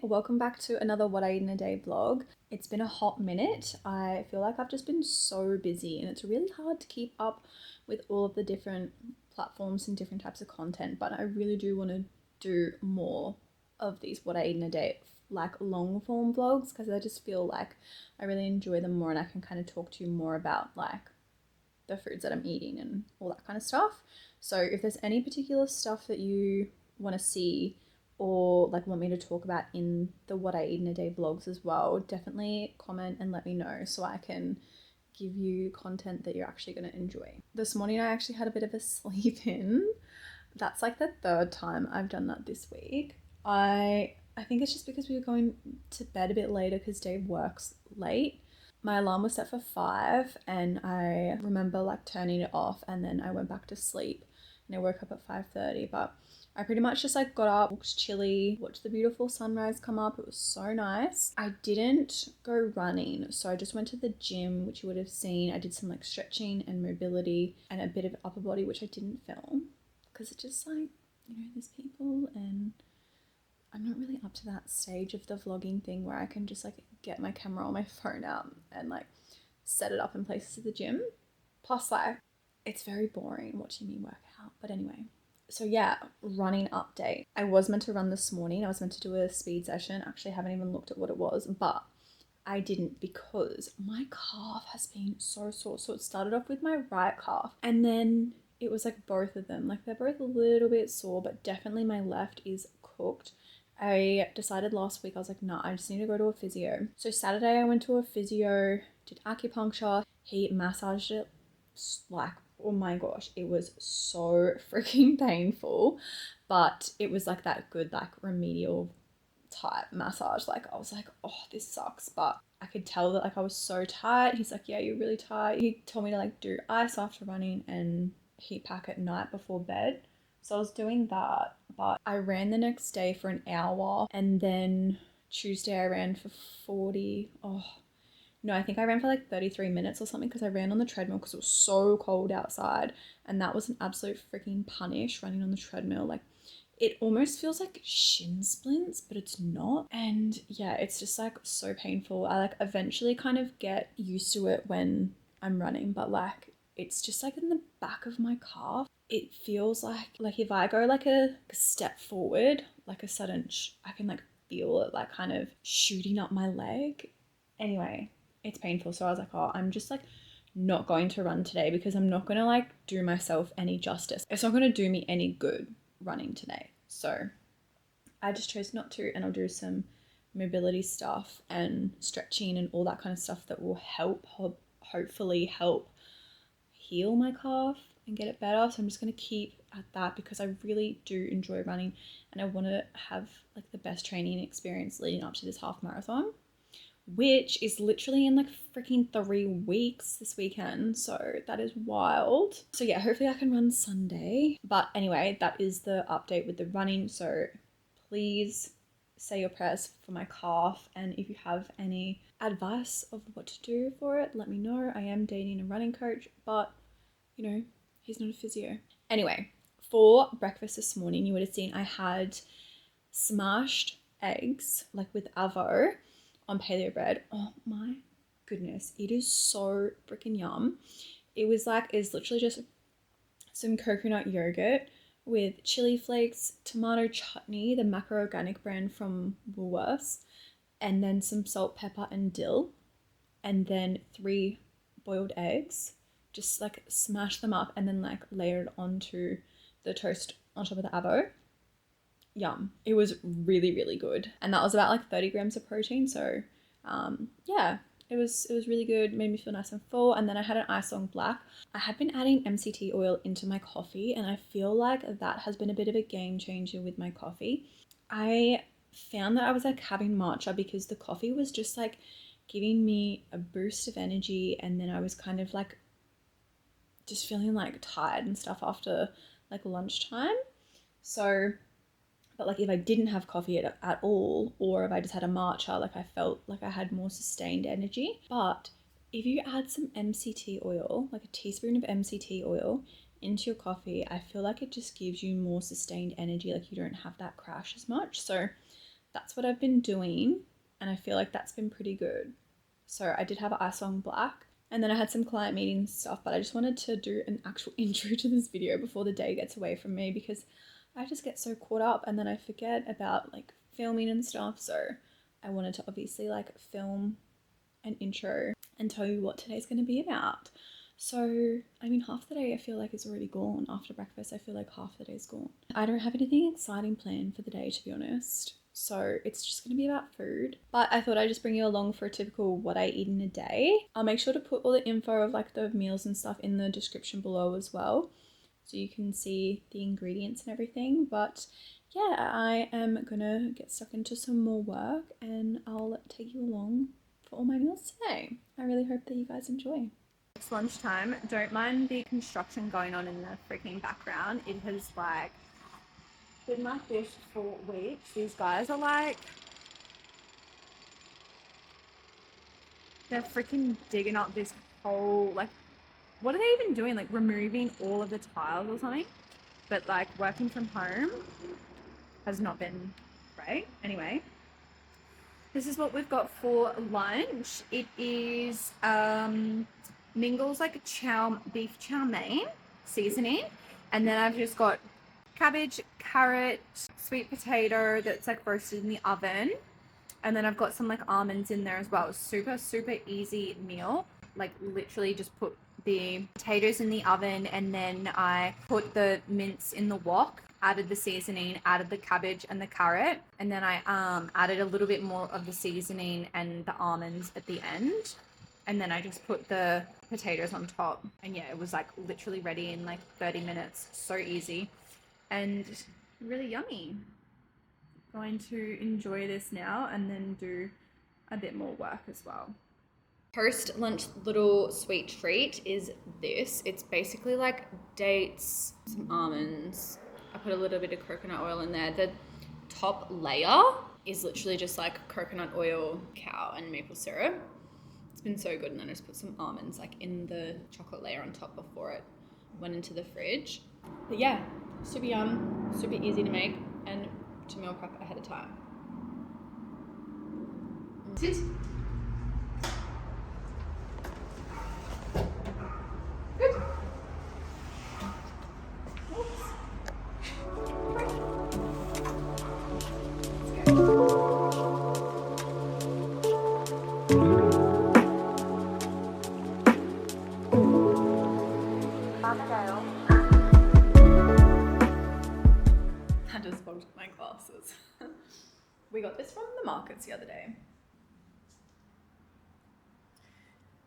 welcome back to another What I Eat in a Day vlog. It's been a hot minute. I feel like I've just been so busy and it's really hard to keep up with all of the different platforms and different types of content, but I really do want to do more of these What I Eat in a Day like long form vlogs because I just feel like I really enjoy them more and I can kind of talk to you more about like the foods that I'm eating and all that kind of stuff. So if there's any particular stuff that you want to see or like want me to talk about in the What I Eat in a Day vlogs as well, definitely comment and let me know so I can give you content that you're actually going to enjoy. This morning I actually had a bit of a sleep in. That's like the third time I've done that this week. I think it's just because we were going to bed a bit later because Dave works late. My alarm was set for 5 and I remember like turning it off and then I went back to sleep and I woke up at 5:30, but I pretty much just like got up, watched chilli, watched the beautiful sunrise come up. It was so nice. I didn't go running, so I just went to the gym, which you would have seen. I did some like stretching and mobility and a bit of upper body, which I didn't film because it's just like, there's people and I'm not really up to that stage of the vlogging thing where I can just like get my camera or my phone out and like set it up in places at the gym. Plus like it's very boring watching me work out. But anyway, so yeah, running update. I was meant to run this morning. I was meant to do a speed session. Actually, I haven't even looked at what it was, but I didn't because my calf has been so sore. So it started off with my right calf and then it was like both of them. Like they're both a little bit sore, but definitely my left is cooked. I decided last week, I was like, nah, I just need to go to a physio. So Saturday I went to a physio, did acupuncture. He massaged it like, oh my gosh, it was so freaking painful, but it was like that good like remedial type massage. Like I was like, oh, this sucks, but I could tell that like I was so tired. He's like, yeah, you're really tired. He told me to like do ice after running and heat pack at night before bed. So I was doing that, but I ran the next day for an hour and then Tuesday I ran for 40. Oh, no, I think I ran for like 33 minutes or something because I ran on the treadmill because it was so cold outside and that was an absolute freaking punish running on the treadmill. Like it almost feels like shin splints, but it's not. And yeah, it's just like so painful. I like eventually kind of get used to it when I'm running, but like it's just like in the back of my calf. It feels like if I go like a step forward, like a sudden, I can like feel it like kind of shooting up my leg. Anyway, it's painful. So I was like, oh, I'm just like not going to run today because I'm not going to like do myself any justice. It's not going to do me any good running today. So I just chose not to, and I'll do some mobility stuff and stretching and all that kind of stuff that will hopefully help heal my calf and get it better. So I'm just going to keep at that because I really do enjoy running and I want to have like the best training experience leading up to this half marathon, which is literally in like freaking 3 weeks this weekend. So that is wild. So yeah, hopefully I can run Sunday. But anyway, that is the update with the running. So please say your prayers for my calf. And if you have any advice of what to do for it, let me know. I am dating a running coach, but he's not a physio. Anyway, for breakfast this morning, you would have seen I had smashed eggs, like with avo on paleo bread. Oh my goodness, it is so freaking yum. It's literally just some coconut yogurt with chili flakes, tomato chutney, the macro organic brand from Woolworths, and then some salt, pepper, and dill, and then 3 boiled eggs. Just like smash them up and then like layer it onto the toast on top of the avo. Yum. It was really, really good. And that was about like 30 grams of protein. So yeah, it was really good. Made me feel nice and full. And then I had an ice long black. I had been adding MCT oil into my coffee and I feel like that has been a bit of a game changer with my coffee. I found that I was like having matcha because the coffee was just like giving me a boost of energy, and then I was kind of like just feeling like tired and stuff after like lunchtime. So, but like if I didn't have coffee at all, or if I just had a matcha, like I felt like I had more sustained energy. But if you add some MCT oil, like a teaspoon of MCT oil into your coffee, I feel like it just gives you more sustained energy. Like you don't have that crash as much. So that's what I've been doing, and I feel like that's been pretty good. So I did have ice on black, and then I had some client meetings and stuff, but I just wanted to do an actual intro to this video before the day gets away from me, because I just get so caught up and then I forget about like filming and stuff. So I wanted to obviously like film an intro and tell you what today's going to be about. So, I mean, half the day I feel like is already gone. After breakfast, I feel like half the day's gone. I don't have anything exciting planned for the day, to be honest. So it's just going to be about food. But I thought I'd just bring you along for a typical what I eat in a day. I'll make sure to put all the info of like the meals and stuff in the description below as well, so you can see the ingredients and everything. But yeah, I am going to get stuck into some more work and I'll take you along for all my meals today. I really hope that you guys enjoy. It's lunchtime. Don't mind the construction going on in the freaking background. It has like been like this for weeks. These guys are like, they're freaking digging up this whole, like, what are they even doing? Like removing all of the tiles or something? But like working from home has not been great. Anyway, this is what we've got for lunch. It is Mingle's like beef chow mein seasoning, and then I've just got cabbage, carrot, sweet potato that's like roasted in the oven, and then I've got some like almonds in there as well. Super easy meal. Like literally just put the potatoes in the oven, and then I put the mince in the wok, added the seasoning, added the cabbage and the carrot, and then I added a little bit more of the seasoning and the almonds at the end, and then I just put the potatoes on top. And yeah, it was like literally ready in like 30 minutes. So easy and really yummy. Going to enjoy this now and then do a bit more work as well. Post lunch little sweet treat is this. It's basically like dates, some almonds. I put a little bit of coconut oil in there. The top layer is literally just like coconut oil, cacao and maple syrup. It's been so good. And then I just put some almonds like in the chocolate layer on top before it went into the fridge. But yeah, super yum, super easy to make and to meal prep ahead of time. Sit. Good. Oops. Let's go. I just fogged my glasses. We got this from the markets the other day.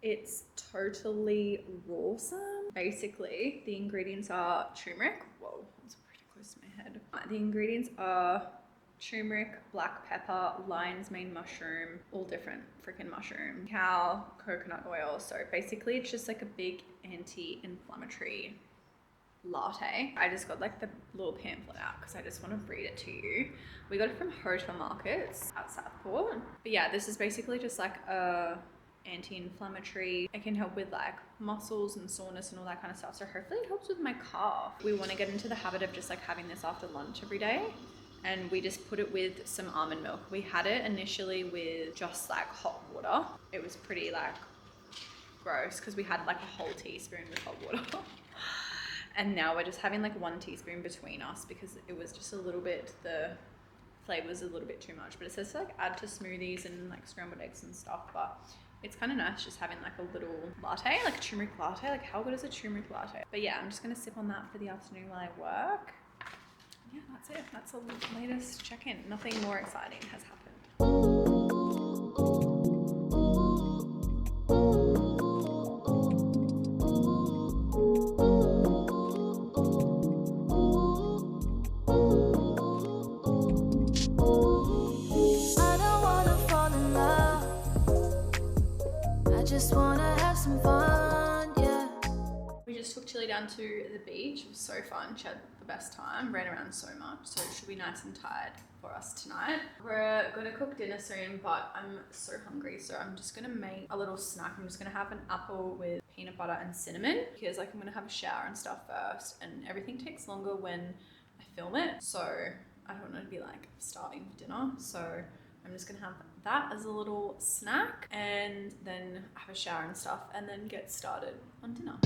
It's totally awesome. Basically, the ingredients are turmeric. Whoa, that's pretty close to my head. The ingredients are turmeric, black pepper, lion's mane mushroom, all different freaking mushroom, cacao, coconut oil. So basically, it's just like a big anti-inflammatory latte. I just got like the little pamphlet out because I just want to read it to you. We got it from Hotel Markets at Southport. But yeah, this is basically just like a anti-inflammatory. It can help with like muscles and soreness and all that kind of stuff. So hopefully it helps with my calf. We want to get into the habit of just like having this after lunch every day. And we just put it with some almond milk. We had it initially with just like hot water. It was pretty like gross because we had like a whole teaspoon with hot water. And now we're just having like 1 teaspoon between us because it was just a little bit, the flavor was a little bit too much. But it says to like add to smoothies and like scrambled eggs and stuff. But it's kind of nice just having like a little latte, like a turmeric latte. Like how good is a turmeric latte? But yeah, I'm just going to sip on that for the afternoon while I work. Yeah, that's it. That's the latest check-in. Nothing more exciting has happened. Down to the beach. It was so fun. She had the best time, ran around so much, so it should be nice and tired for us tonight. We're gonna cook dinner soon, but I'm so hungry, so I'm just gonna make a little snack. I'm just gonna have an apple with peanut butter and cinnamon because like I'm gonna have a shower and stuff first, and everything takes longer when I film it, so I don't want to be like starving for dinner. So I'm just gonna have that as a little snack and then have a shower and stuff and then get started on dinner.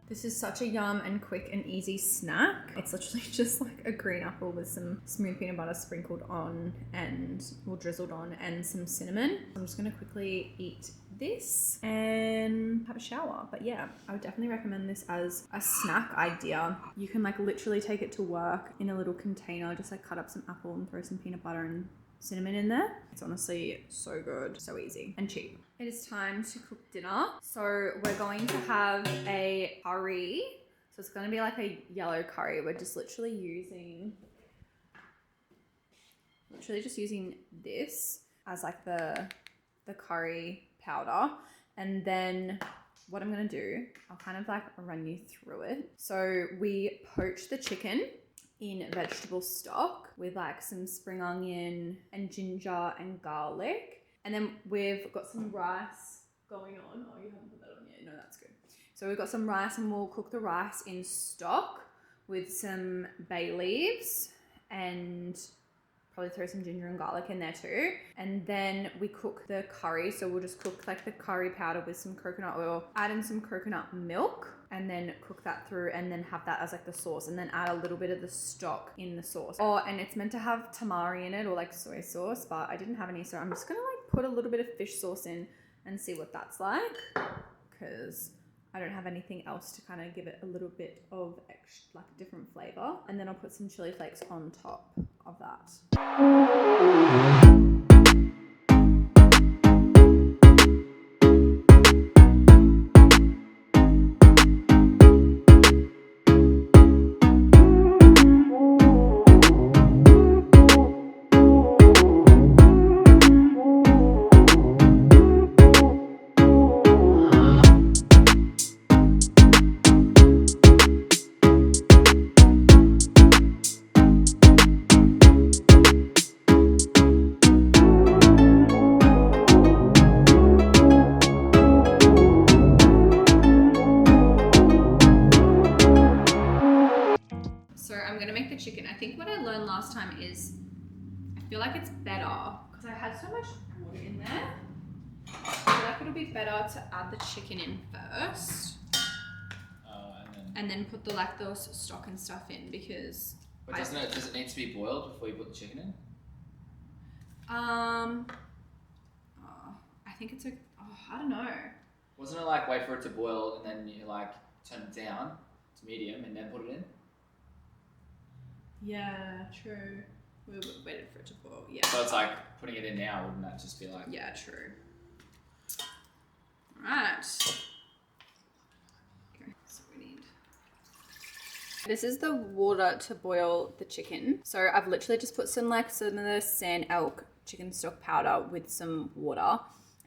This is such a yum and quick and easy snack. It's literally just like a green apple with some smooth peanut butter sprinkled on and, well, drizzled on, and some cinnamon. I'm just gonna quickly eat this and have a shower. But yeah, I would definitely recommend this as a snack idea. You can like literally take it to work in a little container, just like cut up some apple and throw some peanut butter and cinnamon in there. It's honestly so good, so easy and cheap. It is time to cook dinner. So we're going to have a curry. So it's going to be like a yellow curry. We're just literally just using this as like the curry powder. And then what I'm going to do, I'll kind of like run you through it. So we poach the chicken in vegetable stock with like some spring onion and ginger and garlic. And then we've got some rice going on. Oh, you haven't put that on yet. No, that's good. So we've got some rice and we'll cook the rice in stock with some bay leaves and probably throw some ginger and garlic in there too. And then we cook the curry. So we'll just cook like the curry powder with some coconut oil, add in some coconut milk, and then cook that through and then have that as like the sauce, and then add a little bit of the stock in the sauce. Oh, and it's meant to have tamari in it or like soy sauce, but I didn't have any, so I'm just gonna like put a little bit of fish sauce in and see what that's like, because I don't have anything else to kind of give it a little bit of extra, like a different flavor. And then I'll put some chili flakes on top of that. Chicken. I think what I learned last time is I feel like it's better because I had so much water in there. I feel like it'll be better to add the chicken in first, and then put the lactose stock and stuff in, because. But does it need to be boiled before you put the chicken in? I think it's I don't know. Wasn't it like wait for it to boil and then you like turn it down to medium and then put it in? Yeah, true. We waited for it to boil, yeah. So it's like putting it in now, wouldn't that just be like... Yeah, true. Alright. Okay, so we need... This is the water to boil the chicken. So I've literally just put some of the San Elk chicken stock powder with some water.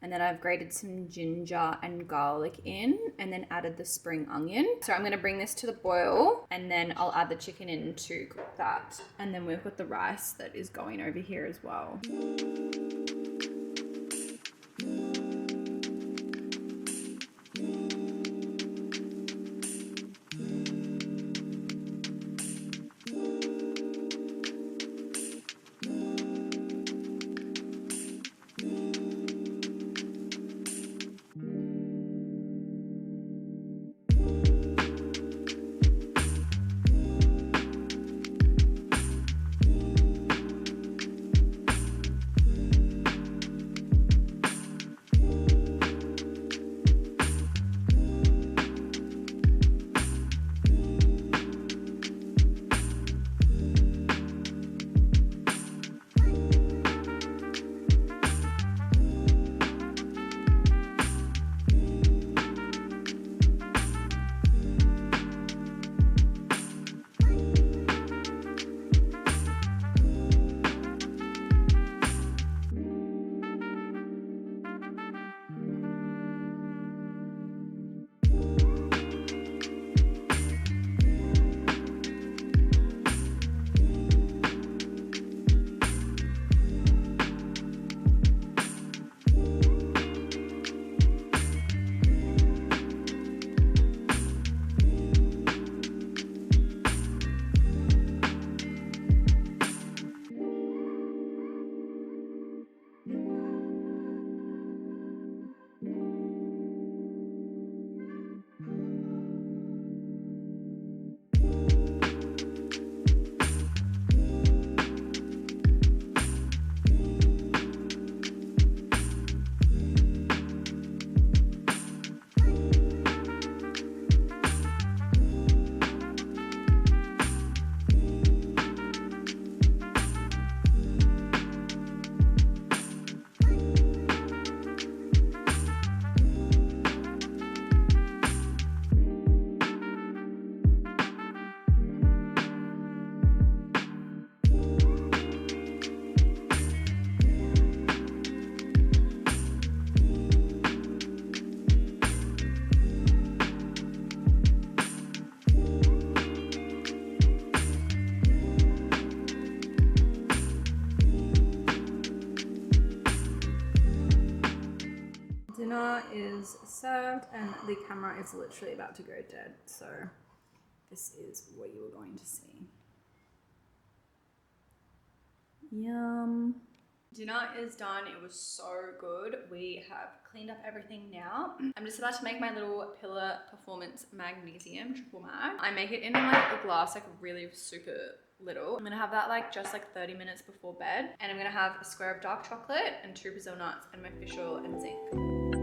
And then I've grated some ginger and garlic in, and then added the spring onion. So I'm gonna bring this to the boil, and then I'll add the chicken in to cook that. And then we've got the rice that is going over here as well. dinner is served and the camera is literally about to go dead. So this is what you are going to see. Yum. Dinner is done. It was so good. We have cleaned up everything now. I'm just about to make my little Pillar Performance Magnesium Triple Mag. I make it in like a glass, like really super little. I'm gonna have that like just like 30 minutes before bed. And I'm gonna have a square of dark chocolate and 2 Brazil nuts and my fish oil and zinc.